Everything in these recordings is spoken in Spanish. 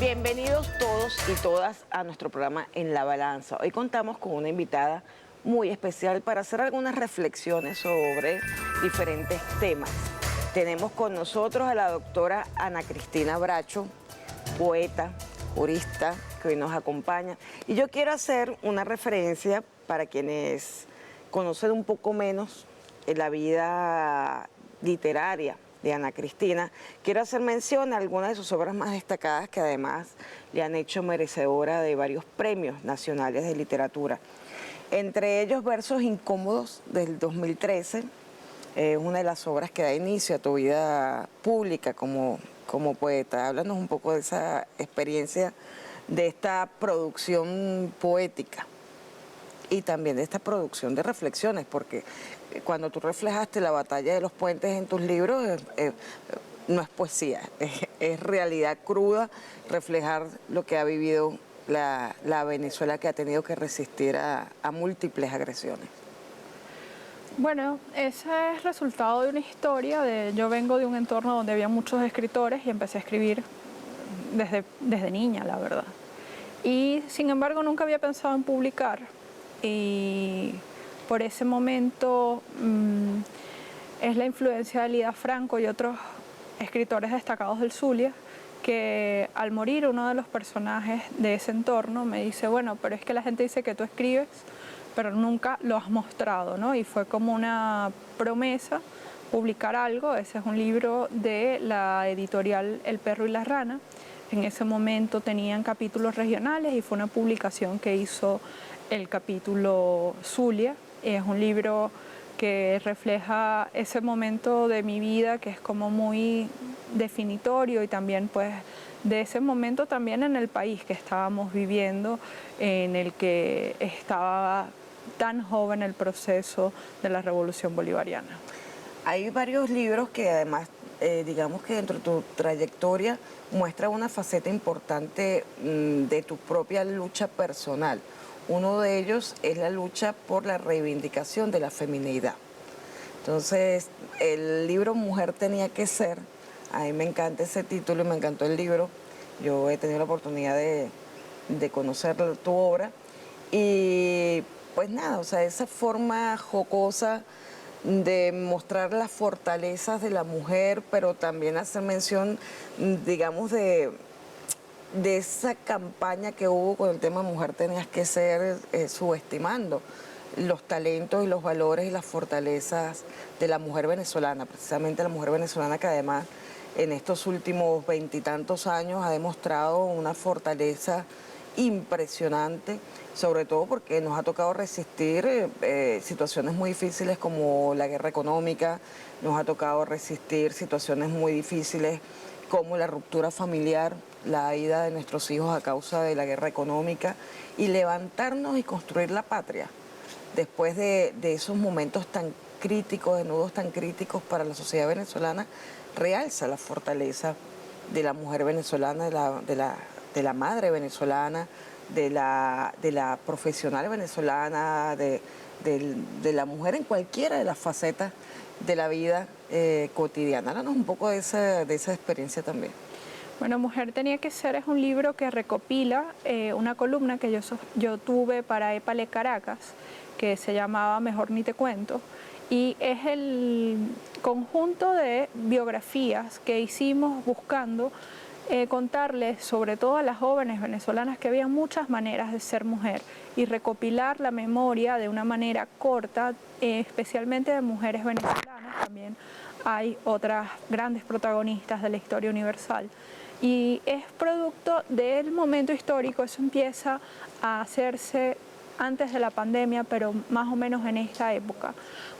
Bienvenidos todos y todas a nuestro programa En la Balanza. Hoy contamos con una invitada muy especial para hacer algunas reflexiones sobre diferentes temas. Tenemos con nosotros a la doctora Ana Cristina Bracho, poeta, jurista, que hoy nos acompaña. Y yo quiero hacer una referencia para quienes conocen un poco menos la vida literaria de Ana Cristina. Quiero hacer mención a algunas de sus obras más destacadas que además le han hecho merecedora de varios premios nacionales de literatura. Entre ellos, Versos Incómodos del 2013, una de las obras que da inicio a tu vida pública como poeta. Háblanos un poco de esa experiencia, de esta producción poética y también de esta producción de reflexiones, porque cuando tú reflejaste la batalla de los puentes en tus libros, no es poesía, es realidad cruda, reflejar lo que ha vivido la Venezuela, que ha tenido que resistir a múltiples agresiones. Bueno, ese es resultado de una historia. Yo vengo de un entorno donde había muchos escritores y empecé a escribir desde niña, la verdad. Y sin embargo nunca había pensado en publicar. Y por ese momento es la influencia de Lida Franco y otros escritores destacados del Zulia, que al morir uno de los personajes de ese entorno me dice, bueno, pero es que la gente dice que tú escribes, pero nunca lo has mostrado, ¿no? Y fue como una promesa publicar algo. Ese es un libro de la editorial El Perro y la Rana. En ese momento tenían capítulos regionales y fue una publicación que hizo el capítulo Zulia. Es un libro que refleja ese momento de mi vida que es como muy definitorio, y también pues de ese momento también en el país que estábamos viviendo, en el que estaba tan joven el proceso de la Revolución Bolivariana. Hay varios libros que además, digamos que dentro de tu trayectoria muestra una faceta importante de tu propia lucha personal. Uno de ellos es la lucha por la reivindicación de la feminidad. Entonces, el libro Mujer tenía que ser, a mí me encanta ese título y me encantó el libro. Yo he tenido la oportunidad de conocer tu obra y pues nada, o sea, esa forma jocosa de mostrar las fortalezas de la mujer, pero también hacer mención, digamos, de esa campaña que hubo con el tema Mujer tenías que ser, subestimando los talentos y los valores y las fortalezas de la mujer venezolana, precisamente la mujer venezolana, que además en estos últimos 20 y tantos años ha demostrado una fortaleza impresionante, sobre todo porque nos ha tocado resistir situaciones muy difíciles como la guerra económica, nos ha tocado resistir situaciones muy difíciles como la ruptura familiar, la ida de nuestros hijos a causa de la guerra económica, y levantarnos y construir la patria después de esos momentos tan críticos, de nudos tan críticos para la sociedad venezolana, realza la fortaleza de la mujer venezolana, de la madre venezolana, de la profesional venezolana, de la mujer en cualquiera de las facetas de la vida cotidiana. Háblanos un poco de esa experiencia también. Bueno, Mujer tenía que ser es un libro que recopila una columna que yo tuve para Épale Caracas, que se llamaba Mejor ni te cuento, y es el conjunto de biografías que hicimos buscando contarles, sobre todo a las jóvenes venezolanas, que había muchas maneras de ser mujer, y recopilar la memoria de una manera corta, especialmente de mujeres venezolanas. También hay otras grandes protagonistas de la historia universal. Y es producto del momento histórico. Eso empieza a hacerse antes de la pandemia, pero más o menos en esta época,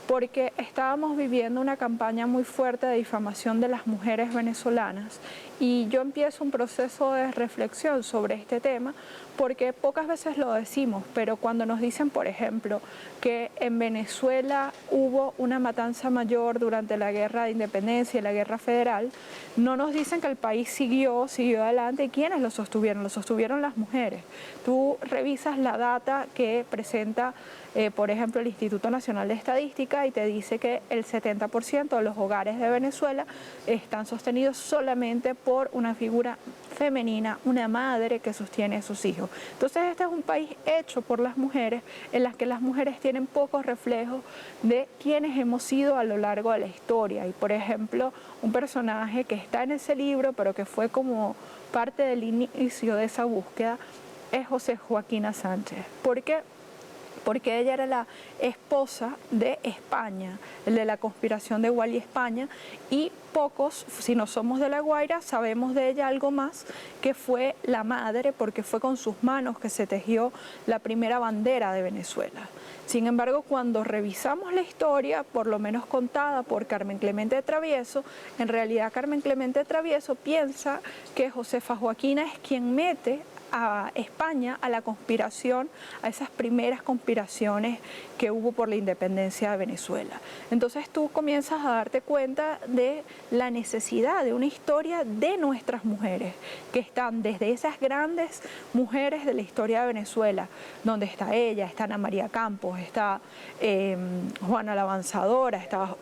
porque estábamos viviendo una campaña muy fuerte de difamación de las mujeres venezolanas, y yo empiezo un proceso de reflexión sobre este tema, porque pocas veces lo decimos, pero cuando nos dicen, por ejemplo, que en Venezuela hubo una matanza mayor durante la guerra de independencia y la guerra federal, no nos dicen que el país siguió adelante. ¿Y quiénes lo sostuvieron? Lo sostuvieron las mujeres. Tú revisas la data que presenta por ejemplo, el Instituto Nacional de Estadística, y te dice que el 70% de los hogares de Venezuela están sostenidos solamente por una figura femenina, una madre que sostiene a sus hijos. Entonces este es un país hecho por las mujeres, en las que las mujeres tienen pocos reflejos de quienes hemos sido a lo largo de la historia. Y por ejemplo, un personaje que está en ese libro, pero que fue como parte del inicio de esa búsqueda, es José Joaquina Sánchez. ¿Por qué? Porque ella era la esposa de España, el de la conspiración de Gual y España, y pocos, si no somos de La Guaira, sabemos de ella algo más, que fue la madre, porque fue con sus manos que se tejió la primera bandera de Venezuela. Sin embargo, cuando revisamos la historia, por lo menos contada por Carmen Clemente de Travieso, en realidad Carmen Clemente de Travieso piensa que Josefa Joaquina es quien mete a España a la conspiración, a esas primeras conspiraciones que hubo por la independencia de Venezuela. Entonces tú comienzas a darte cuenta de la necesidad de una historia de nuestras mujeres, que están desde esas grandes mujeres de la historia de Venezuela, donde está ella, está Ana María Campos, está Juana la Avanzadora, está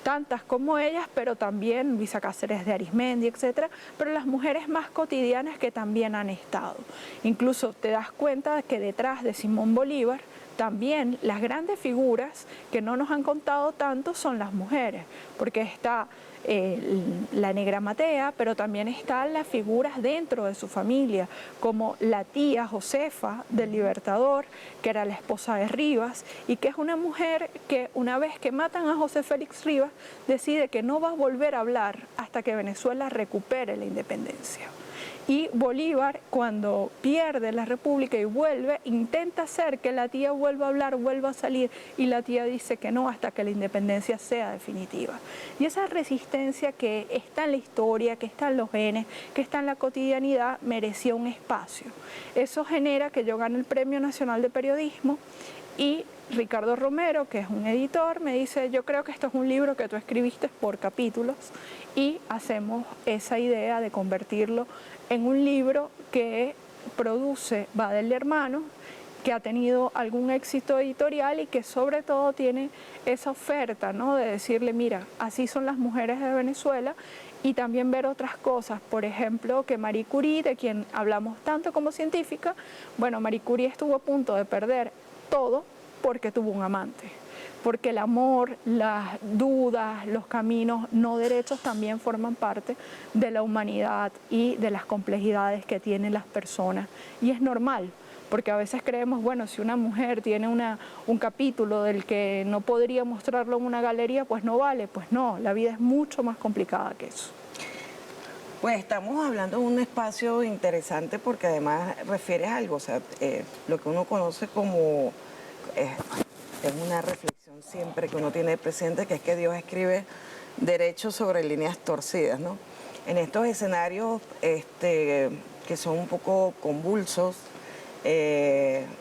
tantas como ellas, pero también Luisa Cáceres de Arismendi, etcétera, pero las mujeres más cotidianas que también han estado. Incluso te das cuenta de que detrás de Simón Bolívar también las grandes figuras que no nos han contado tanto son las mujeres, porque está la Negra Matea, pero también están las figuras dentro de su familia, como la tía Josefa del Libertador, que era la esposa de Rivas, y que es una mujer que una vez que matan a José Félix Rivas, decide que no va a volver a hablar hasta que Venezuela recupere la independencia. Y Bolívar, cuando pierde la república y vuelve, intenta hacer que la tía vuelva a hablar, vuelva a salir, y la tía dice que no hasta que la independencia sea definitiva. Y esa resistencia que está en la historia, que está en los genes, que está en la cotidianidad, merecía un espacio. Eso genera que yo gane el Premio Nacional de Periodismo, y Ricardo Romero, que es un editor, me dice: yo creo que esto es un libro que tú escribiste por capítulos, y hacemos esa idea de convertirlo en un libro que produce Badel Hermanos, que ha tenido algún éxito editorial y que sobre todo tiene esa oferta, ¿no?, de decirle: mira, así son las mujeres de Venezuela, y también ver otras cosas. Por ejemplo, que Marie Curie, de quien hablamos tanto como científica, bueno, Marie Curie estuvo a punto de perder todo porque tuvo un amante. Porque el amor, las dudas, los caminos no derechos también forman parte de la humanidad y de las complejidades que tienen las personas. Y es normal, porque a veces creemos, bueno, si una mujer tiene un capítulo del que no podría mostrarlo en una galería, pues no vale. Pues no, la vida es mucho más complicada que eso. Pues estamos hablando de un espacio interesante porque además refieres a algo, o sea, lo que uno conoce como... es una reflexión siempre que uno tiene presente, que es que Dios escribe derechos sobre líneas torcidas, ¿no? En estos escenarios que son un poco convulsos,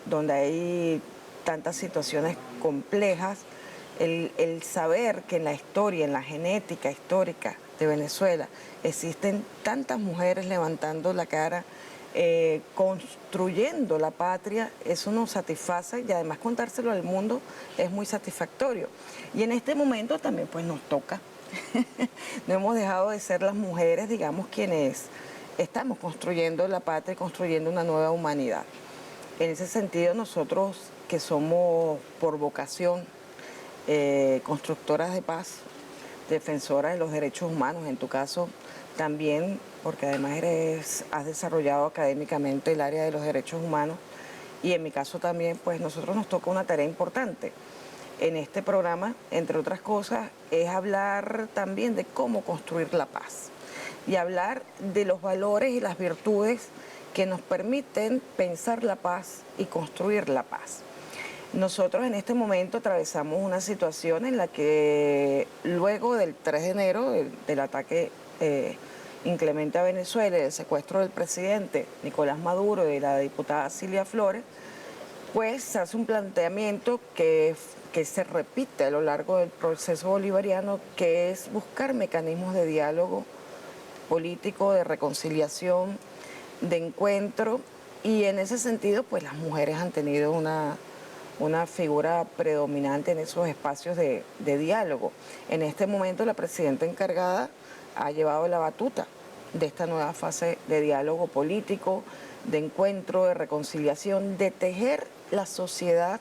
donde hay tantas situaciones complejas, el saber que en la historia, en la genética histórica de Venezuela, existen tantas mujeres levantando la cara, construyendo la patria, eso nos satisface, y además contárselo al mundo es muy satisfactorio. Y en este momento también pues nos toca. No hemos dejado de ser las mujeres, digamos, quienes estamos construyendo la patria, construyendo una nueva humanidad. En ese sentido, nosotros que somos por vocación constructoras de paz, defensoras de los derechos humanos, en tu caso también, porque además has desarrollado académicamente el área de los derechos humanos, y en mi caso también, pues nosotros nos toca una tarea importante. En este programa, entre otras cosas, es hablar también de cómo construir la paz y hablar de los valores y las virtudes que nos permiten pensar la paz y construir la paz. Nosotros en este momento atravesamos una situación en la que luego del 3 de enero, del ataque inclemente a Venezuela, del secuestro del presidente Nicolás Maduro y de la diputada Cilia Flores, pues se hace un planteamiento que se repite a lo largo del proceso bolivariano, que es buscar mecanismos de diálogo político, de reconciliación, de encuentro, y en ese sentido pues las mujeres han tenido una figura predominante en esos espacios de diálogo. En este momento la presidenta encargada ha llevado la batuta de esta nueva fase de diálogo político, de encuentro, de reconciliación, de tejer la sociedad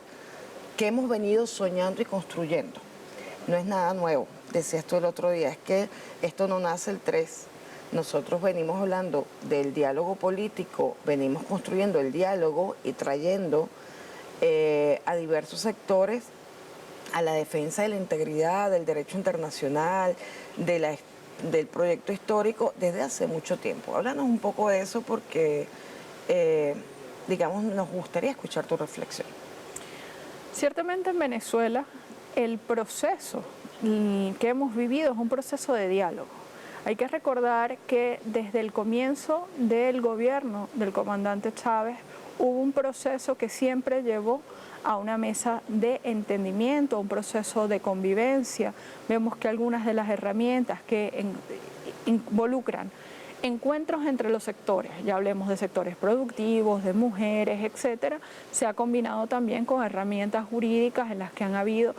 que hemos venido soñando y construyendo. No es nada nuevo, decías tú el otro día, es que esto no nace el 3. Nosotros venimos hablando del diálogo político, venimos construyendo el diálogo y trayendo a diversos sectores a la defensa de la integridad, del derecho internacional, del proyecto histórico desde hace mucho tiempo. Háblanos un poco de eso porque, digamos, nos gustaría escuchar tu reflexión. Ciertamente en Venezuela el proceso que hemos vivido es un proceso de diálogo. Hay que recordar que desde el comienzo del gobierno del comandante Chávez hubo un proceso que siempre llevó a una mesa de entendimiento, un proceso de convivencia. Vemos que algunas de las herramientas que involucran encuentros entre los sectores, ya hablemos de sectores productivos, de mujeres, etcétera, se ha combinado también con herramientas jurídicas en las que han habido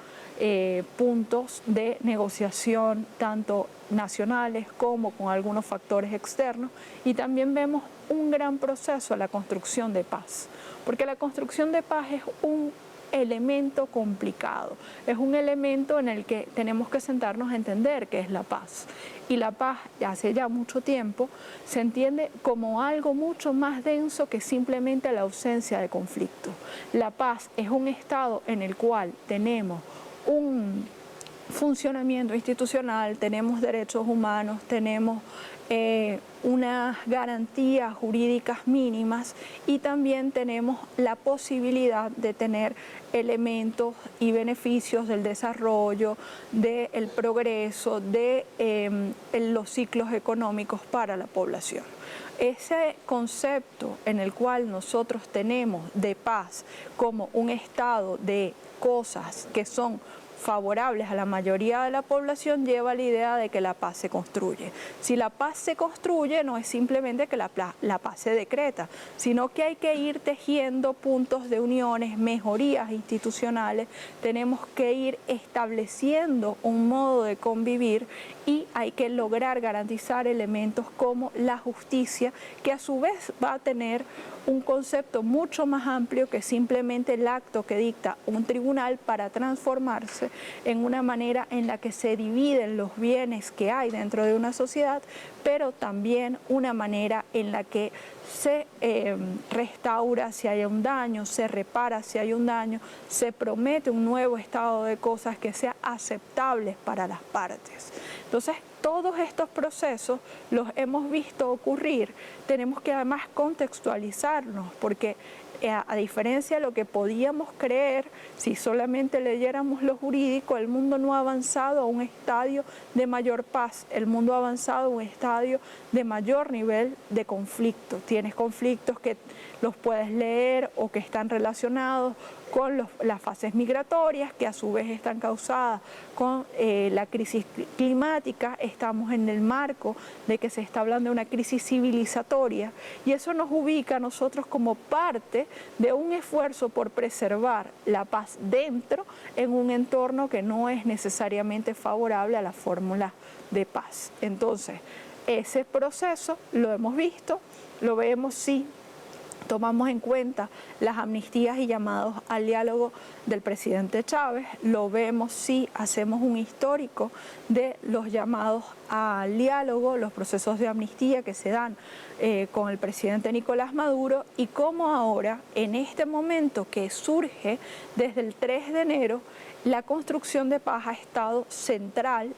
puntos de negociación tanto nacionales como con algunos factores externos, y también vemos un gran proceso a la construcción de paz, porque la construcción de paz es un elemento complicado, es un elemento en el que tenemos que sentarnos a entender qué es la paz. Y la paz, hace ya mucho tiempo, se entiende como algo mucho más denso que simplemente la ausencia de conflicto. La paz es un estado en el cual tenemos un funcionamiento institucional, tenemos derechos humanos, tenemos unas garantías jurídicas mínimas y también tenemos la posibilidad de tener elementos y beneficios del desarrollo, del progreso, de los ciclos económicos para la población. Ese concepto en el cual nosotros tenemos de paz como un estado de cosas que son favorables a la mayoría de la población lleva a la idea de que la paz se construye. Si la paz se construye no es simplemente que la paz se decreta, sino que hay que ir tejiendo puntos de uniones, mejorías institucionales, tenemos que ir estableciendo un modo de convivir y hay que lograr garantizar elementos como la justicia, que a su vez va a tener un concepto mucho más amplio que simplemente el acto que dicta un tribunal para transformarse en una manera en la que se dividen los bienes que hay dentro de una sociedad, pero también una manera en la que se restaura si hay un daño, se repara si hay un daño, se promete un nuevo estado de cosas que sea aceptable para las partes. Entonces, todos estos procesos los hemos visto ocurrir, tenemos que además contextualizarnos, porque a diferencia de lo que podíamos creer si solamente leyéramos lo jurídico, el mundo no ha avanzado a un estadio de mayor paz, el mundo ha avanzado a un estadio de mayor nivel de conflicto. Tienes conflictos que los puedes leer o que están relacionados con las fases migratorias, que a su vez están causadas con la crisis climática. Estamos en el marco de que se está hablando de una crisis civilizatoria y eso nos ubica a nosotros como parte de un esfuerzo por preservar la paz dentro en un entorno que no es necesariamente favorable a la fórmula de paz. Entonces, ese proceso lo hemos visto, lo vemos sí. Tomamos en cuenta las amnistías y llamados al diálogo del presidente Chávez, lo vemos si hacemos un histórico de los llamados al diálogo, los procesos de amnistía que se dan con el presidente Nicolás Maduro y cómo ahora, en este momento que surge desde el 3 de enero, la construcción de paz ha estado central,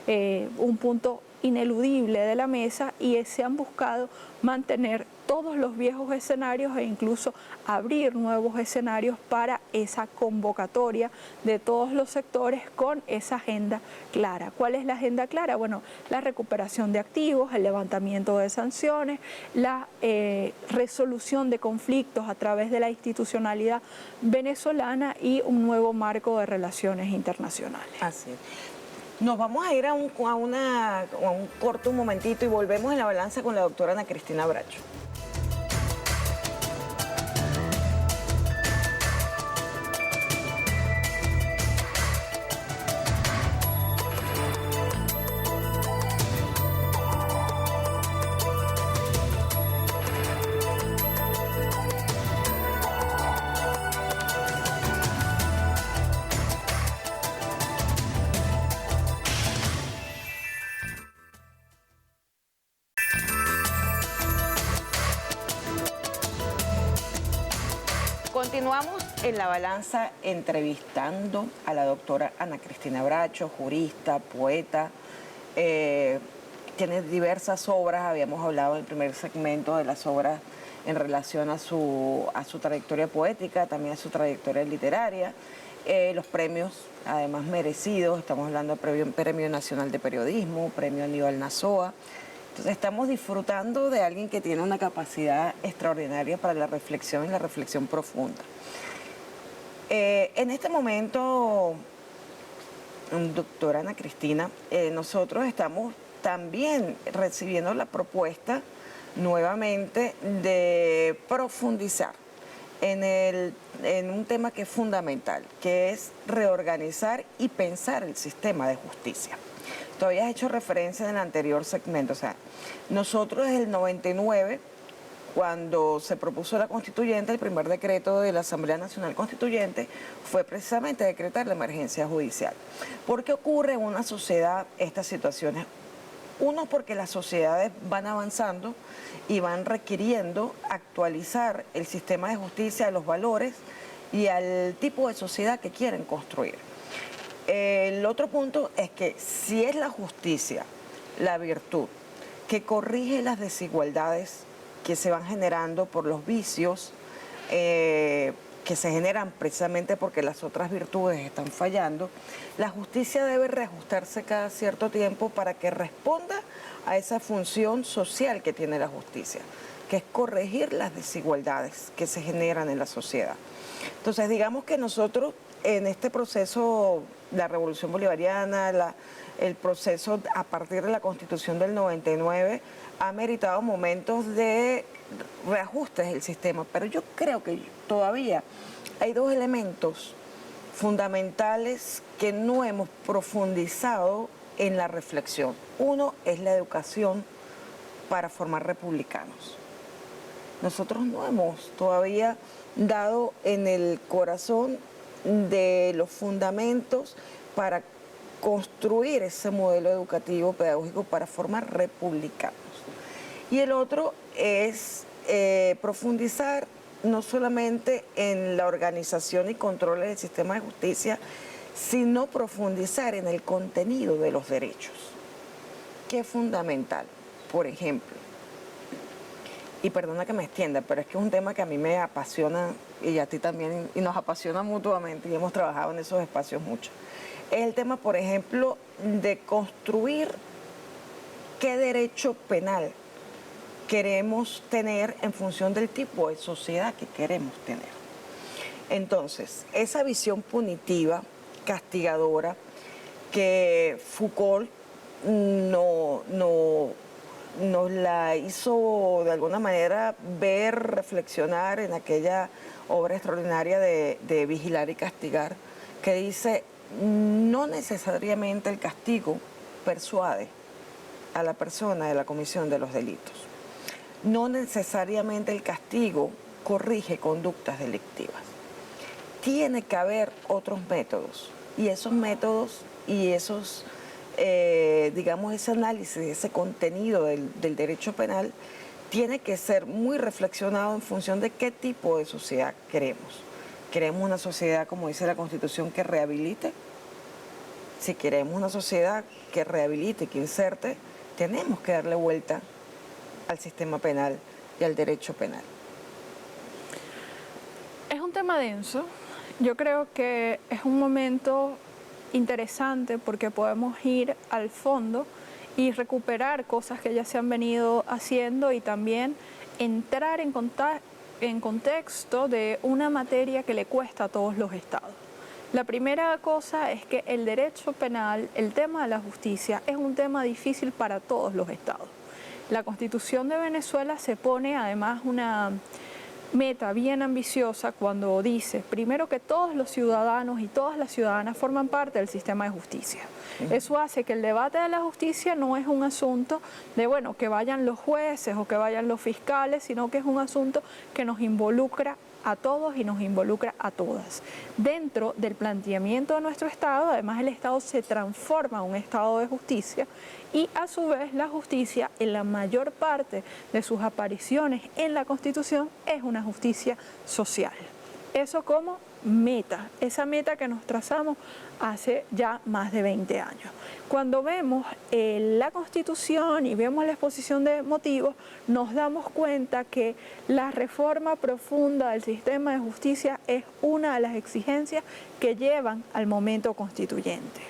un punto ineludible de la mesa y se han buscado mantener todos los viejos escenarios e incluso abrir nuevos escenarios para esa convocatoria de todos los sectores con esa agenda clara. ¿Cuál es la agenda clara? Bueno, la recuperación de activos, el levantamiento de sanciones, la resolución de conflictos a través de la institucionalidad venezolana y un nuevo marco de relaciones internacionales. Así es. Nos vamos a ir a un corto momentito y volvemos en la balanza con la doctora Ana Cristina Bracho. Continuamos en La Balanza entrevistando a la doctora Ana Cristina Bracho, jurista, poeta. Tiene diversas obras, habíamos hablado en el primer segmento de las obras en relación a su trayectoria poética, también a su trayectoria literaria. Los premios, además merecidos, estamos hablando del Premio Nacional de Periodismo, Premio Aníbal Nazoa. Entonces estamos disfrutando de alguien que tiene una capacidad extraordinaria para la reflexión y la reflexión profunda. En este momento, doctora Ana Cristina, nosotros estamos también recibiendo la propuesta nuevamente de profundizar en un tema que es fundamental, que es reorganizar y pensar el sistema de justicia. Tú habías hecho referencia en el anterior segmento, o sea, nosotros desde el 99, cuando se propuso la constituyente, el primer decreto de la Asamblea Nacional Constituyente fue precisamente decretar la emergencia judicial. ¿Por qué ocurre en una sociedad estas situaciones? Uno, porque las sociedades van avanzando y van requiriendo actualizar el sistema de justicia a los valores y al tipo de sociedad que quieren construir. El otro punto es que si es la justicia, la virtud, que corrige las desigualdades que se van generando por los vicios, que se generan precisamente porque las otras virtudes están fallando, la justicia debe reajustarse cada cierto tiempo para que responda a esa función social que tiene la justicia, que es corregir las desigualdades que se generan en la sociedad. Entonces, digamos que nosotros en este proceso, la Revolución Bolivariana, el proceso a partir de la Constitución del 99, ha meritado momentos de reajustes del sistema, pero yo creo que todavía hay dos elementos fundamentales que no hemos profundizado en la reflexión. Uno es la educación para formar republicanos. Nosotros no hemos todavía dado en el corazón de los fundamentos para construir ese modelo educativo pedagógico para formar republicanos. Y el otro es profundizar no solamente en la organización y control del sistema de justicia, sino profundizar en el contenido de los derechos, que es fundamental. Por ejemplo, y perdona que me extienda, pero es que es un tema que a mí me apasiona y a ti también, y nos apasiona mutuamente, y hemos trabajado en esos espacios mucho. Es el tema, por ejemplo, de construir qué derecho penal queremos tener en función del tipo de sociedad que queremos tener. Entonces, esa visión punitiva, castigadora, que Foucault nos la hizo de alguna manera ver, reflexionar en aquella obra extraordinaria de Vigilar y Castigar, que dice, no necesariamente el castigo persuade a la persona de la comisión de los delitos. No necesariamente el castigo corrige conductas delictivas. Tiene que haber otros métodos, y esos métodos y esos digamos, ese análisis, ese contenido del derecho penal tiene que ser muy reflexionado en función de qué tipo de sociedad queremos. ¿Queremos una sociedad, como dice la Constitución, que rehabilite? Si queremos una sociedad que rehabilite, que inserte, tenemos que darle vuelta al sistema penal y al derecho penal. Es un tema denso. Yo creo que es un momento interesante porque podemos ir al fondo y recuperar cosas que ya se han venido haciendo y también entrar en contexto de una materia que le cuesta a todos los estados. La primera cosa es que el derecho penal, el tema de la justicia, es un tema difícil para todos los estados. La Constitución de Venezuela se pone además una meta bien ambiciosa cuando dice, primero, que todos los ciudadanos y todas las ciudadanas forman parte del sistema de justicia. Eso hace que el debate de la justicia no es un asunto de, bueno, que vayan los jueces o que vayan los fiscales, sino que es un asunto que nos involucra a todos y nos involucra a todas. Dentro del planteamiento de nuestro Estado, además el Estado se transforma en un Estado de justicia y a su vez la justicia en la mayor parte de sus apariciones en la Constitución es una justicia social. Eso como meta, esa meta que nos trazamos hace ya más de 20 años. Cuando vemos la Constitución y vemos la exposición de motivos, nos damos cuenta que la reforma profunda del sistema de justicia es una de las exigencias que llevan al momento constituyente.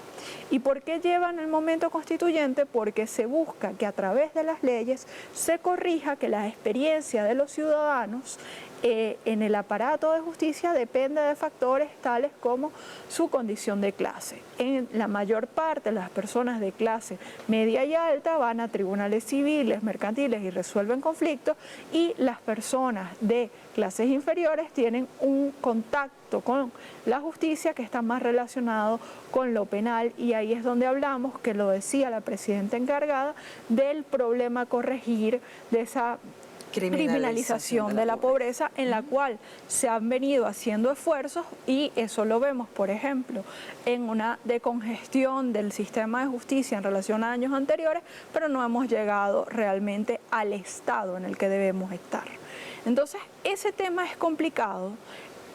¿Y por qué llevan el momento constituyente? Porque se busca que a través de las leyes se corrija que la experiencia de los ciudadanos en el aparato de justicia depende de factores tales como su condición de clase. En la mayor parte, las personas de clase media y alta van a tribunales civiles, mercantiles y resuelven conflictos, y las personas de clases inferiores tienen un contacto con la justicia que está más relacionado con lo penal, y ahí es donde hablamos, que lo decía la presidenta encargada, del problema a corregir de esa criminalización de la pobreza, en la cual se han venido haciendo esfuerzos, y eso lo vemos, por ejemplo, en una decongestión del sistema de justicia en relación a años anteriores, pero no hemos llegado realmente al estado en el que debemos estar. Entonces, ese tema es complicado.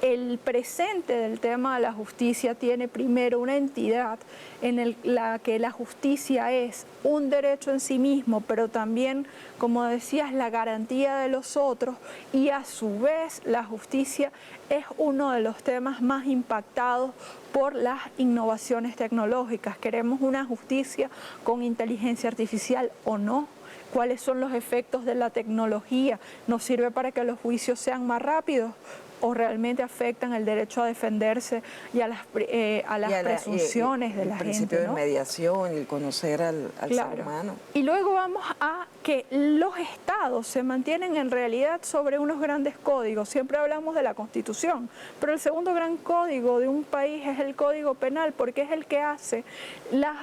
El presente del tema de la justicia tiene primero una entidad en la que la justicia es un derecho en sí mismo, pero también, como decías, la garantía de los otros, y a su vez la justicia es uno de los temas más impactados por las innovaciones tecnológicas. ¿Queremos una justicia con inteligencia artificial o no? ¿Cuáles son los efectos de la tecnología? ¿Nos sirve para que los juicios sean más rápidos o realmente afectan el derecho a defenderse y a las presunciones de la gente? El principio de mediación y el conocer al ser humano. Y luego vamos a que los estados se mantienen en realidad sobre unos grandes códigos. Siempre hablamos de la Constitución, pero el segundo gran código de un país es el Código Penal, porque es el que hace las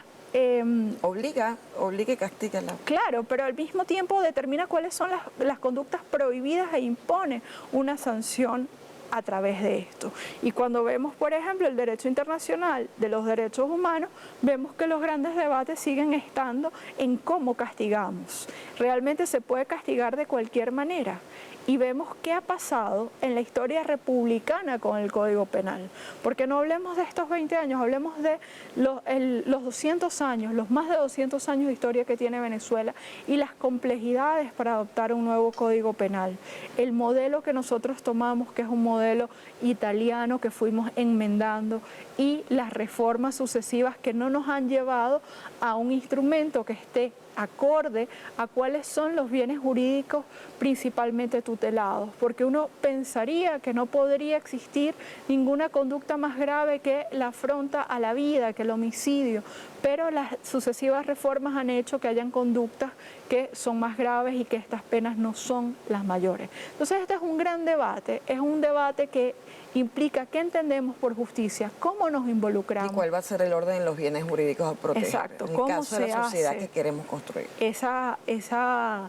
obliga y castiga. Claro, pero al mismo tiempo determina cuáles son las conductas prohibidas e impone una sanción a través de esto. Y cuando vemos, por ejemplo, el derecho internacional de los derechos humanos, vemos que los grandes debates siguen estando en cómo castigamos. ¿Realmente se puede castigar de cualquier manera? Y vemos qué ha pasado en la historia republicana con el Código Penal. Porque no hablemos de estos 20 años, hablemos de los 200 años, los más de 200 años de historia que tiene Venezuela y las complejidades para adoptar un nuevo Código Penal. El modelo que nosotros tomamos, que es un modelo italiano que fuimos enmendando, y las reformas sucesivas que no nos han llevado a un instrumento que esté acorde a cuáles son los bienes jurídicos principalmente tutelados, porque uno pensaría que no podría existir ninguna conducta más grave que la afronta a la vida, que el homicidio, pero las sucesivas reformas han hecho que hayan conductas que son más graves y que estas penas no son las mayores. Entonces este es un gran debate, es un debate que implica qué entendemos por justicia, cómo nos involucramos. ¿Y cuál va a ser el orden en los bienes jurídicos a proteger? Exacto, en el caso de la sociedad que queremos construir. Esa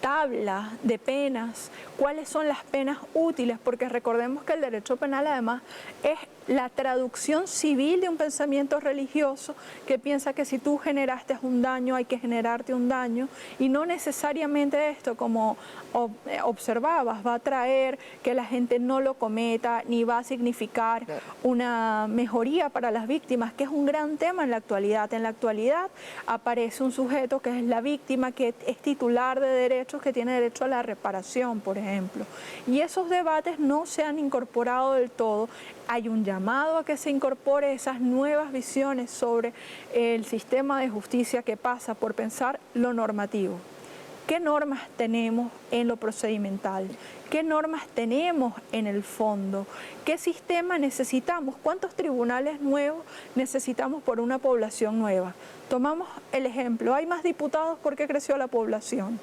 tabla de penas, cuáles son las penas útiles, porque recordemos que el derecho penal además es la traducción civil de un pensamiento religioso que piensa que si tú generaste un daño hay que generarte un daño, y no necesariamente esto, como observabas, va a traer que la gente no lo cometa, ni va a significar una mejoría para las víctimas, que es un gran tema en la actualidad. En la actualidad aparece un sujeto que es la víctima, que es titular de derechos, que tiene derecho a la reparación, por ejemplo. Y esos debates no se han incorporado del todo. Hay un llamado a que se incorpore esas nuevas visiones sobre el sistema de justicia que pasa por pensar lo normativo. ¿Qué normas tenemos en lo procedimental? ¿Qué normas tenemos en el fondo? ¿Qué sistema necesitamos? ¿Cuántos tribunales nuevos necesitamos por una población nueva? Tomamos el ejemplo, hay más diputados porque creció la población.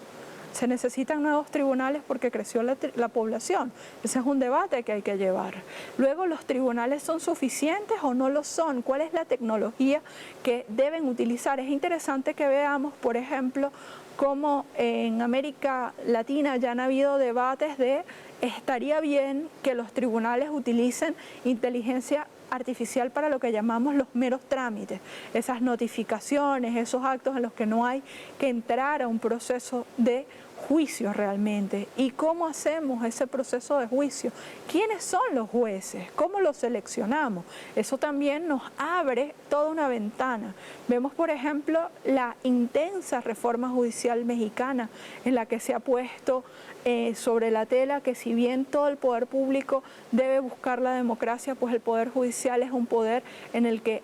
Se necesitan nuevos tribunales porque creció la población. Ese es un debate que hay que llevar. Luego, ¿los tribunales son suficientes o no lo son? ¿Cuál es la tecnología que deben utilizar? Es interesante que veamos, por ejemplo, cómo en América Latina ya han habido debates de estaría bien que los tribunales utilicen inteligencia artificial para lo que llamamos los meros trámites, esas notificaciones, esos actos en los que no hay que entrar a un proceso de juicios realmente. ¿Y cómo hacemos ese proceso de juicio? ¿Quiénes son los jueces? ¿Cómo los seleccionamos? Eso también nos abre toda una ventana. Vemos, por ejemplo, la intensa reforma judicial mexicana en la que se ha puesto sobre la tela que si bien todo el poder público debe buscar la democracia, pues el poder judicial es un poder en el que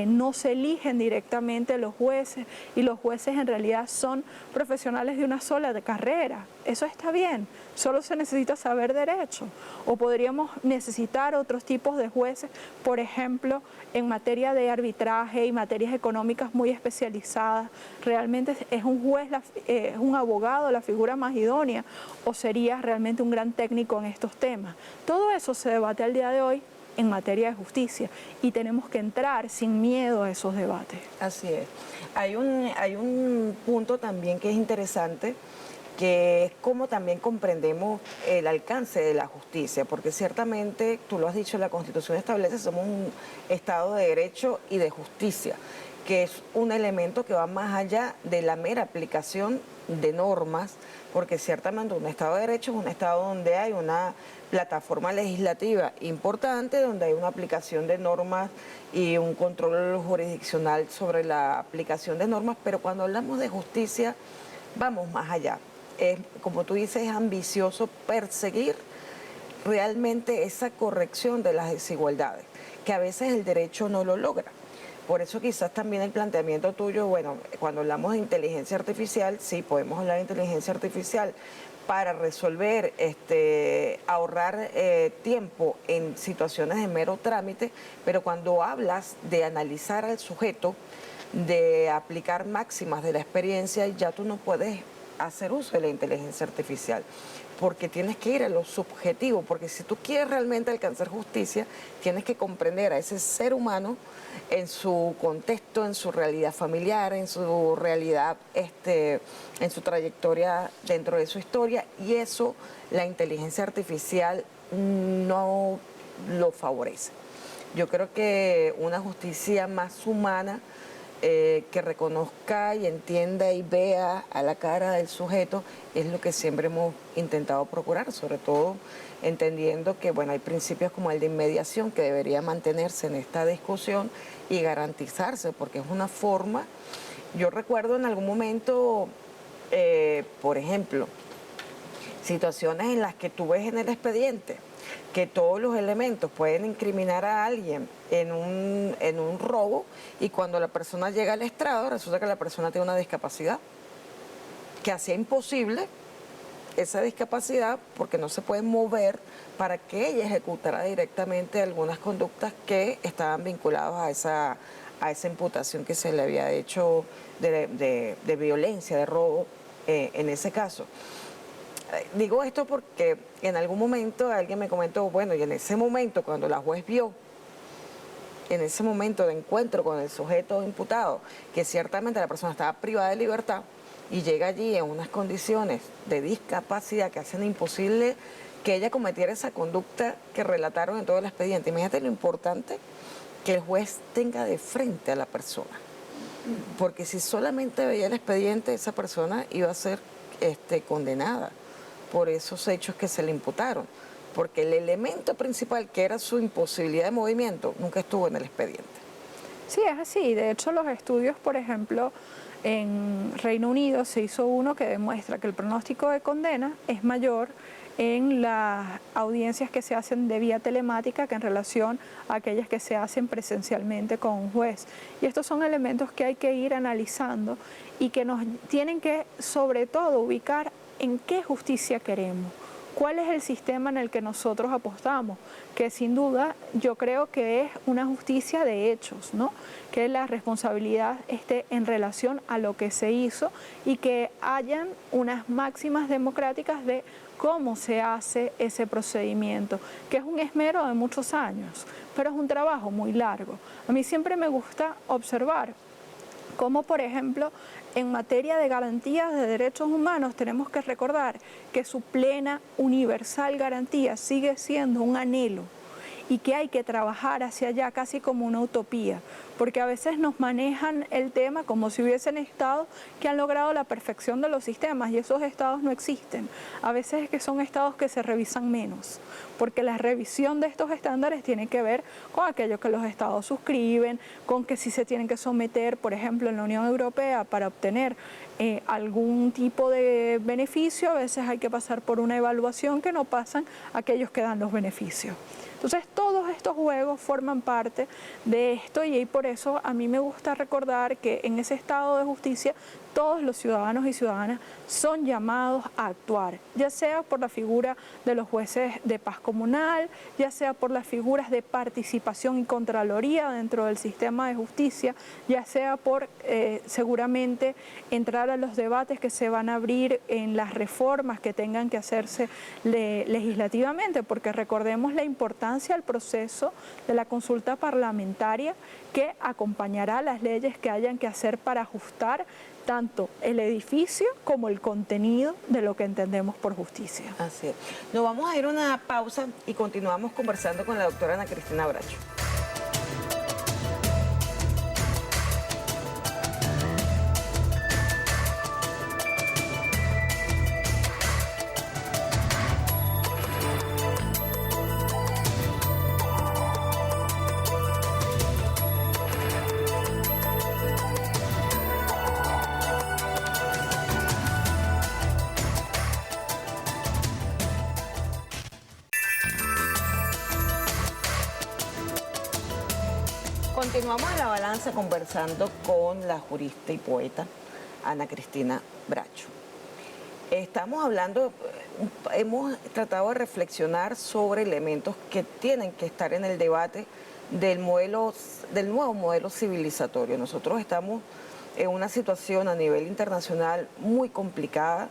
no se eligen directamente los jueces y los jueces en realidad son profesionales de una sola carrera. Eso está bien, solo se necesita saber derecho. O podríamos necesitar otros tipos de jueces, por ejemplo, en materia de arbitraje y materias económicas muy especializadas. ¿Realmente es un juez, es un abogado la figura más idónea o sería realmente un gran técnico en estos temas? Todo eso se debate al día de hoy en materia de justicia y tenemos que entrar sin miedo a esos debates. Así es. Hay un punto también que es interesante, que es cómo también comprendemos el alcance de la justicia, porque ciertamente, tú lo has dicho, la Constitución establece, somos un Estado de Derecho y de justicia, que es un elemento que va más allá de la mera aplicación de normas, porque ciertamente un Estado de Derecho es un Estado donde hay una plataforma legislativa importante, donde hay una aplicación de normas y un control jurisdiccional sobre la aplicación de normas, pero cuando hablamos de justicia, vamos más allá. Es, como tú dices, es ambicioso perseguir realmente esa corrección de las desigualdades, que a veces el derecho no lo logra. Por eso quizás también el planteamiento tuyo, bueno, cuando hablamos de inteligencia artificial, sí, podemos hablar de inteligencia artificial para resolver, ahorrar tiempo en situaciones de mero trámite, pero cuando hablas de analizar al sujeto, de aplicar máximas de la experiencia, ya tú no puedes hacer uso de la inteligencia artificial, porque tienes que ir a lo subjetivo, porque si tú quieres realmente alcanzar justicia, tienes que comprender a ese ser humano en su contexto, en su realidad familiar, en su realidad, en su trayectoria dentro de su historia, y eso la inteligencia artificial no lo favorece. Yo creo que una justicia más humana, que reconozca y entienda y vea a la cara del sujeto, es lo que siempre hemos intentado procurar, sobre todo entendiendo que, bueno, hay principios como el de inmediación que debería mantenerse en esta discusión y garantizarse, porque es una forma. Yo recuerdo en algún momento, por ejemplo, situaciones en las que tú ves en el expediente que todos los elementos pueden incriminar a alguien en un robo, y cuando la persona llega al estrado resulta que la persona tiene una discapacidad que hacía imposible esa discapacidad porque no se puede mover para que ella ejecutara directamente algunas conductas que estaban vinculadas a esa imputación que se le había hecho de violencia, de robo en ese caso. Digo esto porque en algún momento alguien me comentó, bueno, y en ese momento cuando la juez vio, en ese momento de encuentro con el sujeto imputado, que ciertamente la persona estaba privada de libertad y llega allí en unas condiciones de discapacidad que hacen imposible que ella cometiera esa conducta que relataron en todo el expediente. Imagínate lo importante que el juez tenga de frente a la persona, porque si solamente veía el expediente, esa persona iba a ser condenada por esos hechos que se le imputaron, porque el elemento principal, que era su imposibilidad de movimiento, nunca estuvo en el expediente. Sí, es así. De hecho, los estudios, por ejemplo, en Reino Unido se hizo uno que demuestra que el pronóstico de condena es mayor en las audiencias que se hacen de vía telemática que en relación a aquellas que se hacen presencialmente con un juez. Y estos son elementos que hay que ir analizando y que nos tienen que, sobre todo, ubicar en qué justicia queremos, cuál es el sistema en el que nosotros apostamos, que sin duda yo creo que es una justicia de hechos, ¿no? Que la responsabilidad esté en relación a lo que se hizo y que hayan unas máximas democráticas de cómo se hace ese procedimiento, que es un esmero de muchos años, pero es un trabajo muy largo. A mí siempre me gusta observar cómo, por ejemplo, en materia de garantías de derechos humanos tenemos que recordar que su plena, universal garantía sigue siendo un anhelo y que hay que trabajar hacia allá casi como una utopía, porque a veces nos manejan el tema como si hubiesen estados que han logrado la perfección de los sistemas y esos estados no existen. A veces es que son estados que se revisan menos, porque la revisión de estos estándares tiene que ver con aquello que los estados suscriben, con que si se tienen que someter, por ejemplo, en la Unión Europea para obtener algún tipo de beneficio, a veces hay que pasar por una evaluación que no pasan aquellos que dan los beneficios. Entonces todos estos juegos forman parte de esto y por eso a mí me gusta recordar que en ese estado de justicia todos los ciudadanos y ciudadanas son llamados a actuar, ya sea por la figura de los jueces de paz comunal, ya sea por las figuras de participación y contraloría dentro del sistema de justicia, ya sea por seguramente entrar a los debates que se van a abrir en las reformas que tengan que hacerse legislativamente, porque recordemos la importancia del proceso de la consulta parlamentaria que acompañará las leyes que hayan que hacer para ajustar tanto el edificio como el contenido de lo que entendemos por justicia. Así es. Nos vamos a ir a una pausa y continuamos conversando con la doctora Ana Cristina Bracho. Continuamos en La Balanza conversando con la jurista y poeta Ana Cristina Bracho. Estamos hablando, hemos tratado de reflexionar sobre elementos que tienen que estar en el debate del nuevo modelo civilizatorio. Nosotros estamos en una situación a nivel internacional muy complicada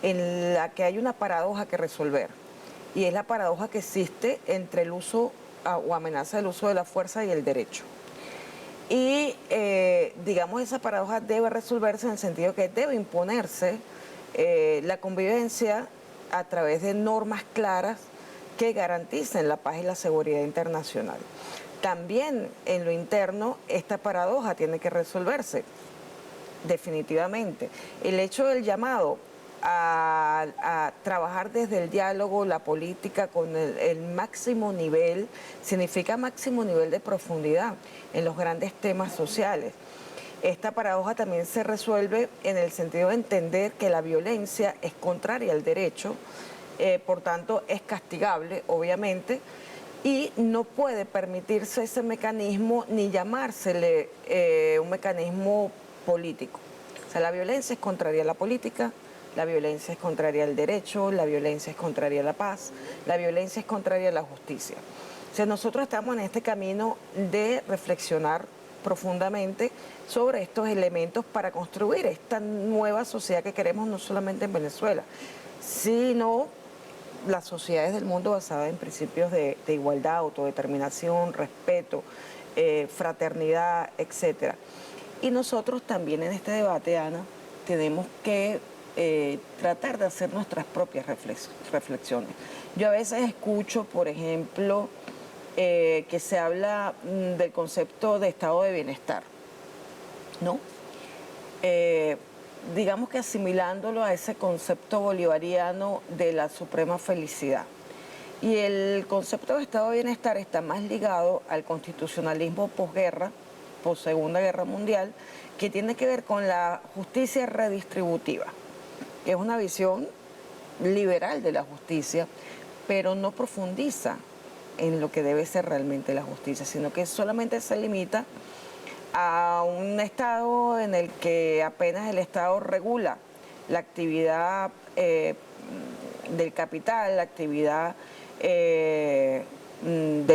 en la que hay una paradoja que resolver, y es la paradoja que existe entre el uso o amenaza del uso de la fuerza y el derecho. Y digamos, esa paradoja debe resolverse en el sentido que debe imponerse la convivencia a través de normas claras que garanticen la paz y la seguridad internacional. También en lo interno esta paradoja tiene que resolverse definitivamente. El hecho del llamado a trabajar desde el diálogo, la política con el máximo nivel, significa máximo nivel de profundidad en los grandes temas sociales. Esta paradoja también se resuelve en el sentido de entender que la violencia es contraria al derecho, por tanto es castigable, obviamente, y no puede permitirse ese mecanismo ni llamársele un mecanismo político. O sea, la violencia es contraria a la política, la violencia es contraria al derecho, la violencia es contraria a la paz, la violencia es contraria a la justicia. O sea, nosotros estamos en este camino de reflexionar profundamente sobre estos elementos para construir esta nueva sociedad que queremos, no solamente en Venezuela, sino las sociedades del mundo basadas en principios de igualdad, autodeterminación, respeto, fraternidad, etc. Y nosotros también en este debate, Ana, tenemos que tratar de hacer nuestras propias reflexiones. Yo a veces escucho, por ejemplo, que se habla del concepto de estado de bienestar, ¿no? Digamos que asimilándolo a ese concepto bolivariano de la suprema felicidad. Y el concepto de estado de bienestar está más ligado al constitucionalismo posguerra, post Segunda Guerra Mundial, que tiene que ver con la justicia redistributiva, que es una visión liberal de la justicia, pero no profundiza en lo que debe ser realmente la justicia, sino que solamente se limita a un estado en el que apenas el Estado regula la actividad del capital, la actividad de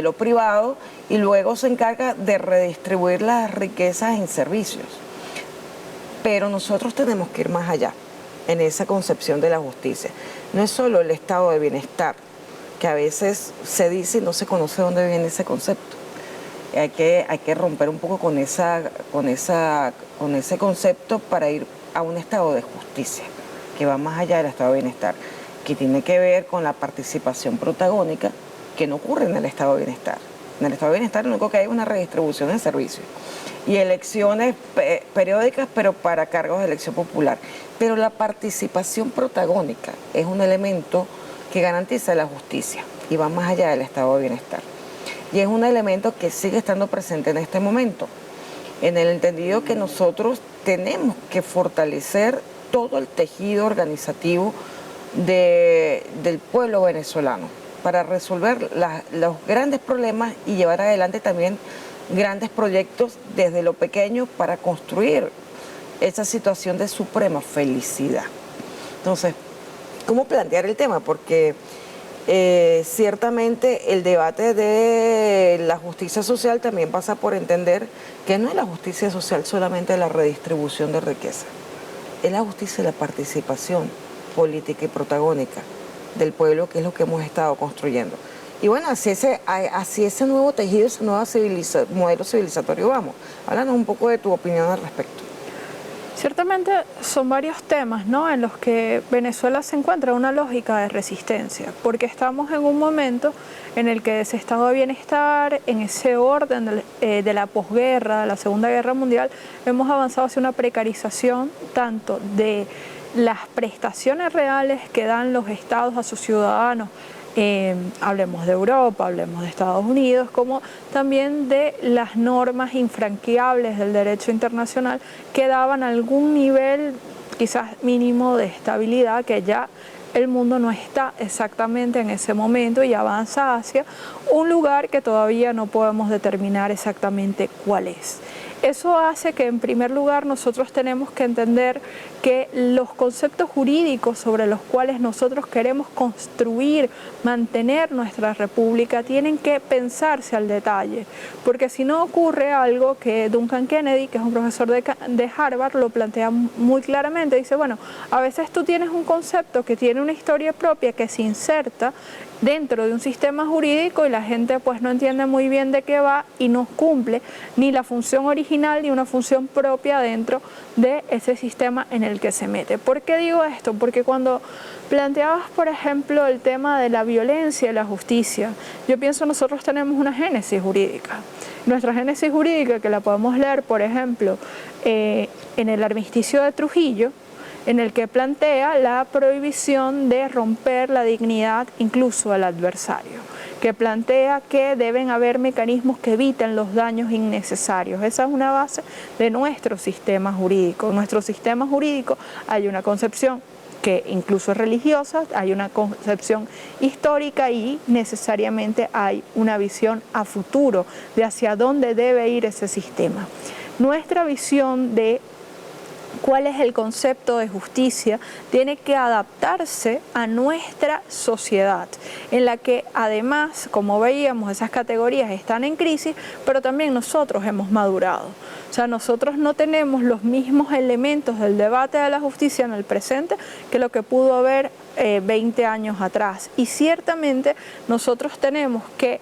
lo privado, y luego se encarga de redistribuir las riquezas en servicios. Pero nosotros tenemos que ir más allá en esa concepción de la justicia. No es solo el estado de bienestar, que a veces se dice y no se conoce dónde viene ese concepto. Hay que romper un poco con ese concepto para ir a un estado de justicia, que va más allá del estado de bienestar, que tiene que ver con la participación protagónica que no ocurre en el estado de bienestar. En el estado de bienestar lo único que hay es una redistribución de servicios y elecciones periódicas, pero para cargos de elección popular. Pero la participación protagónica es un elemento que garantiza la justicia y va más allá del estado de bienestar. Y es un elemento que sigue estando presente en este momento, en el entendido que nosotros tenemos que fortalecer todo el tejido organizativo del pueblo venezolano para resolver los grandes problemas y llevar adelante también grandes proyectos desde lo pequeño para construir esa situación de suprema felicidad. Entonces, ¿cómo plantear el tema? Porque ciertamente el debate de la justicia social también pasa por entender que no es la justicia social solamente la redistribución de riqueza, es la justicia de la participación política y protagónica del pueblo, que es lo que hemos estado construyendo. Y bueno, así ese nuevo tejido, ese nuevo modelo civilizatorio vamos. Háblanos un poco de tu opinión al respecto. Ciertamente son varios temas, ¿no?, en los que Venezuela se encuentra una lógica de resistencia, porque estamos en un momento en el que ese estado de bienestar, en ese orden de la posguerra, de la Segunda Guerra Mundial, hemos avanzado hacia una precarización tanto de las prestaciones reales que dan los estados a sus ciudadanos, hablemos de Europa, hablemos de Estados Unidos, como también de las normas infranqueables del derecho internacional que daban algún nivel quizás mínimo de estabilidad, que ya el mundo no está exactamente en ese momento y avanza hacia un lugar que todavía no podemos determinar exactamente cuál es. Eso hace que, en primer lugar, nosotros tenemos que entender que los conceptos jurídicos sobre los cuales nosotros queremos construir, mantener nuestra república, tienen que pensarse al detalle, porque si no ocurre algo que Duncan Kennedy, que es un profesor de Harvard, lo plantea muy claramente. Dice, bueno, a veces tú tienes un concepto que tiene una historia propia que se inserta dentro de un sistema jurídico y la gente pues no entiende muy bien de qué va y no cumple ni la función original ni una función propia dentro de ese sistema en el que se mete. ¿Por qué digo esto? Porque cuando planteabas, por ejemplo, el tema de la violencia y la justicia, yo pienso nosotros tenemos una génesis jurídica. Nuestra génesis jurídica, que la podemos leer, por ejemplo, en el armisticio de Trujillo, en el que plantea la prohibición de romper la dignidad incluso del adversario, que plantea que deben haber mecanismos que eviten los daños innecesarios. Esa es una base de nuestro sistema jurídico. En nuestro sistema jurídico hay una concepción que incluso es religiosa, hay una concepción histórica y necesariamente hay una visión a futuro de hacia dónde debe ir ese sistema. Nuestra visión de cuál es el concepto de justicia tiene que adaptarse a nuestra sociedad, en la que además, como veíamos, esas categorías están en crisis, pero también nosotros hemos madurado. O sea, nosotros no tenemos los mismos elementos del debate de la justicia en el presente que lo que pudo haber 20 años atrás. Y ciertamente nosotros tenemos que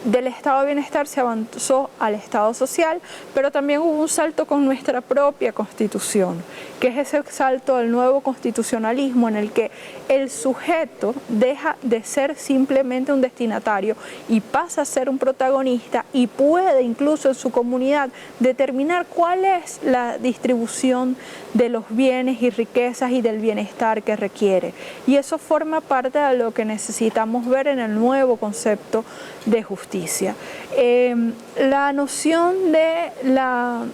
del estado de bienestar se avanzó al estado social, pero también hubo un salto con nuestra propia constitución, que es ese salto al nuevo constitucionalismo en el que el sujeto deja de ser simplemente un destinatario y pasa a ser un protagonista y puede incluso en su comunidad determinar cuál es la distribución de los bienes y riquezas y del bienestar que requiere. Y eso forma parte de lo que necesitamos ver en el nuevo concepto de justicia. La noción de la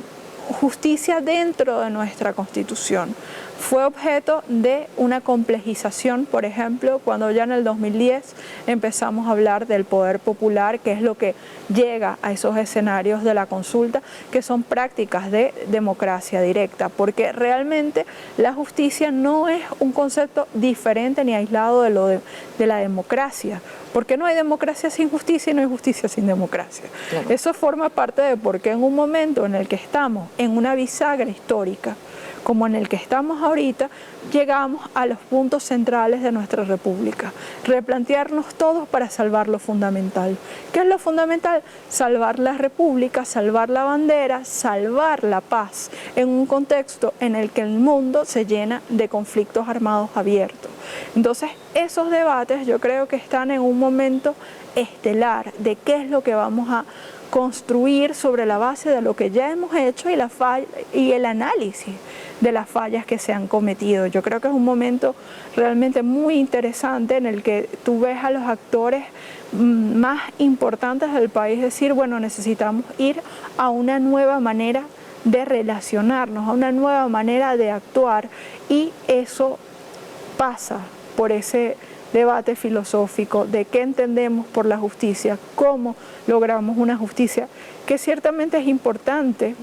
justicia dentro de nuestra Constitución fue objeto de una complejización, por ejemplo, cuando ya en el 2010 empezamos a hablar del poder popular, que es lo que llega a esos escenarios de la consulta, que son prácticas de democracia directa, porque realmente la justicia no es un concepto diferente ni aislado de la democracia, porque no hay democracia sin justicia y no hay justicia sin democracia. Claro. Eso forma parte de por qué en un momento en el que estamos en una bisagra histórica, como en el que estamos ahorita, llegamos a los puntos centrales de nuestra república. Replantearnos todos para salvar lo fundamental. ¿Qué es lo fundamental? Salvar la república, salvar la bandera, salvar la paz en un contexto en el que el mundo se llena de conflictos armados abiertos. Entonces, esos debates yo creo que están en un momento estelar de qué es lo que vamos a construir sobre la base de lo que ya hemos hecho y el análisis de las fallas que se han cometido. Yo creo que es un momento realmente muy interesante en el que tú ves a los actores más importantes del país decir, bueno, necesitamos ir a una nueva manera de relacionarnos, a una nueva manera de actuar, y eso pasa por ese debate filosófico de qué entendemos por la justicia, cómo logramos una justicia que ciertamente es importante,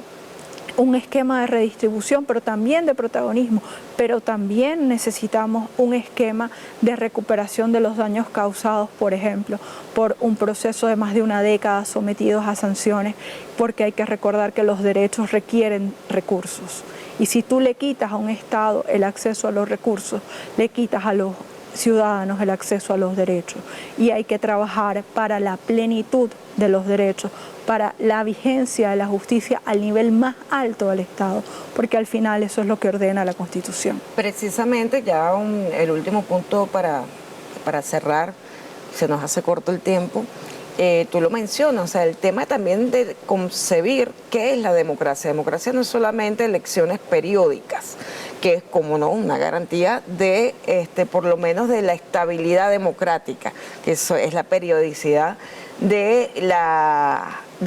un esquema de redistribución, pero también de protagonismo, pero también necesitamos un esquema de recuperación de los daños causados, por ejemplo, por un proceso de más de una década sometidos a sanciones, porque hay que recordar que los derechos requieren recursos. Y si tú le quitas a un Estado el acceso a los recursos, le quitas a los ciudadanos el acceso a los derechos, y hay que trabajar para la plenitud de los derechos, para la vigencia de la justicia al nivel más alto del Estado, porque al final eso es lo que ordena la Constitución. Precisamente, ya el último punto para cerrar, se nos hace corto el tiempo. Tú lo mencionas, o sea, el tema también de concebir qué es la democracia. Democracia no es solamente elecciones periódicas, que es, como no, una garantía de, por lo menos, de la estabilidad democrática, que eso es la periodicidad de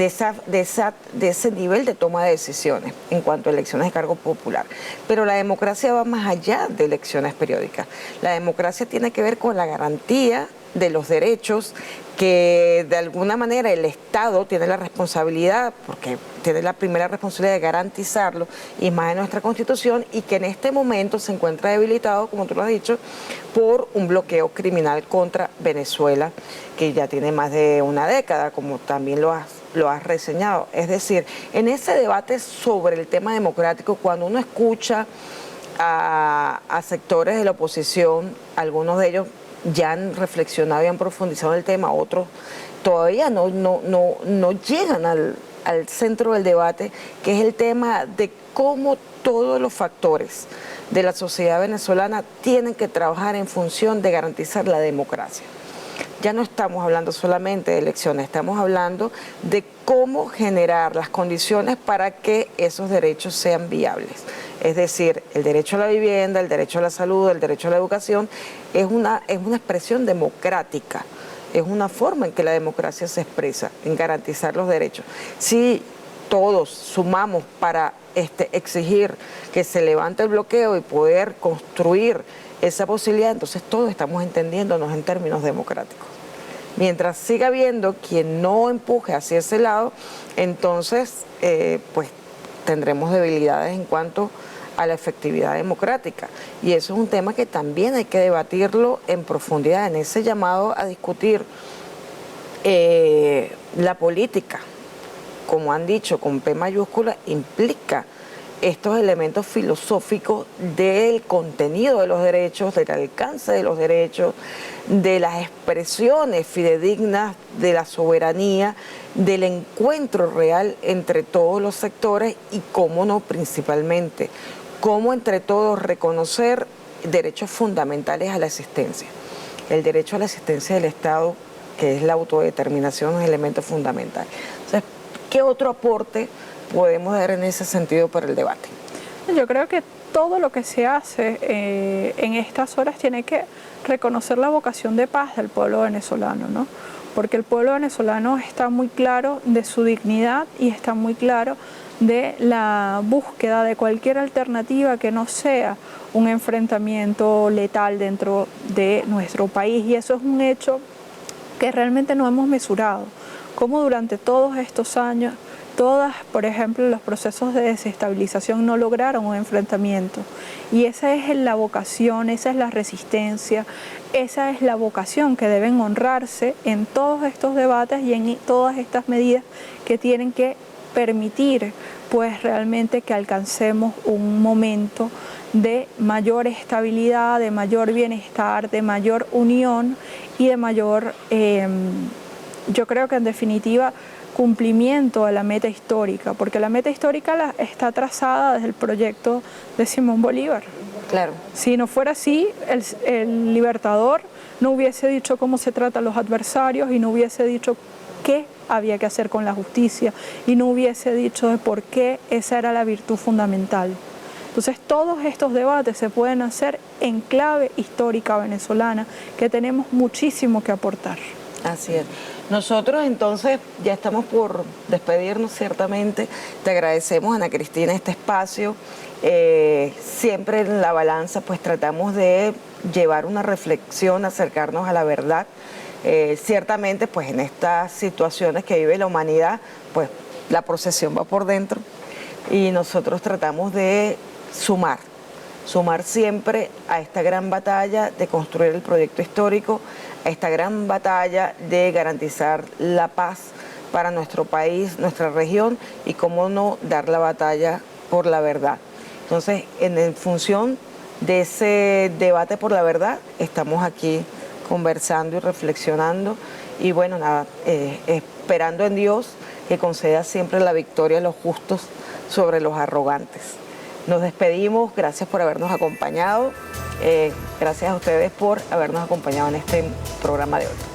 ese nivel de toma de decisiones en cuanto a elecciones de cargo popular. Pero la democracia va más allá de elecciones periódicas. La democracia tiene que ver con la garantía de los derechos que de alguna manera el Estado tiene la responsabilidad, porque tiene la primera responsabilidad de garantizarlo, y más en nuestra Constitución, y que en este momento se encuentra debilitado, como tú lo has dicho, por un bloqueo criminal contra Venezuela, que ya tiene más de una década, como también lo has reseñado. Es decir, en ese debate sobre el tema democrático, cuando uno escucha a sectores de la oposición, algunos de ellos ya han reflexionado y han profundizado en el tema, otros todavía no llegan al centro del debate, que es el tema de cómo todos los factores de la sociedad venezolana tienen que trabajar en función de garantizar la democracia. Ya no estamos hablando solamente de elecciones, estamos hablando de cómo generar las condiciones para que esos derechos sean viables. Es decir, el derecho a la vivienda, el derecho a la salud, el derecho a la educación, es una expresión democrática, es una forma en que la democracia se expresa, en garantizar los derechos. Si todos sumamos para exigir que se levante el bloqueo y poder construir esa posibilidad, entonces todos estamos entendiéndonos en términos democráticos. Mientras siga habiendo quien no empuje hacia ese lado, entonces pues tendremos debilidades en cuanto a la efectividad democrática. Y eso es un tema que también hay que debatirlo en profundidad, en ese llamado a discutir la política, como han dicho, con P mayúscula, implica estos elementos filosóficos del contenido de los derechos, del alcance de los derechos, de las expresiones fidedignas de la soberanía, del encuentro real entre todos los sectores y, cómo no, principalmente, cómo entre todos reconocer derechos fundamentales a la existencia. El derecho a la existencia del Estado, que es la autodeterminación, es un elemento fundamental. Entonces, ¿qué otro aporte podemos dar en ese sentido para el debate? Yo creo que todo lo que se hace en estas horas tiene que reconocer la vocación de paz del pueblo venezolano, ¿no? Porque el pueblo venezolano está muy claro de su dignidad y está muy claro de la búsqueda de cualquier alternativa que no sea un enfrentamiento letal dentro de nuestro país, y eso es un hecho que realmente no hemos mesurado, como durante todos estos años por ejemplo, los procesos de desestabilización no lograron un enfrentamiento, y esa es la vocación, esa es la resistencia, esa es la vocación que deben honrarse en todos estos debates y en todas estas medidas que tienen que permitir pues realmente que alcancemos un momento de mayor estabilidad, de mayor bienestar, de mayor unión y de mayor, yo creo que en definitiva, cumplimiento a la meta histórica, porque la meta histórica está trazada desde el proyecto de Simón Bolívar. Claro. Si no fuera así, el Libertador no hubiese dicho cómo se tratan los adversarios y no hubiese dicho qué había que hacer con la justicia y no hubiese dicho de por qué esa era la virtud fundamental. Entonces todos estos debates se pueden hacer en clave histórica venezolana, que tenemos muchísimo que aportar. Así es. Nosotros entonces ya estamos por despedirnos ciertamente. Te agradecemos, Ana Cristina, este espacio. Siempre en La Balanza pues tratamos de llevar una reflexión, acercarnos a la verdad. Ciertamente pues en estas situaciones que vive la humanidad pues la procesión va por dentro y nosotros tratamos de sumar siempre a esta gran batalla de construir el proyecto histórico, a esta gran batalla de garantizar la paz para nuestro país, nuestra región y cómo no dar la batalla por la verdad. Entonces, en función de ese debate por la verdad, estamos aquí conversando y reflexionando y bueno, nada, esperando en Dios que conceda siempre la victoria a los justos sobre los arrogantes. Nos despedimos, gracias por habernos acompañado, gracias a ustedes por habernos acompañado en este programa de hoy.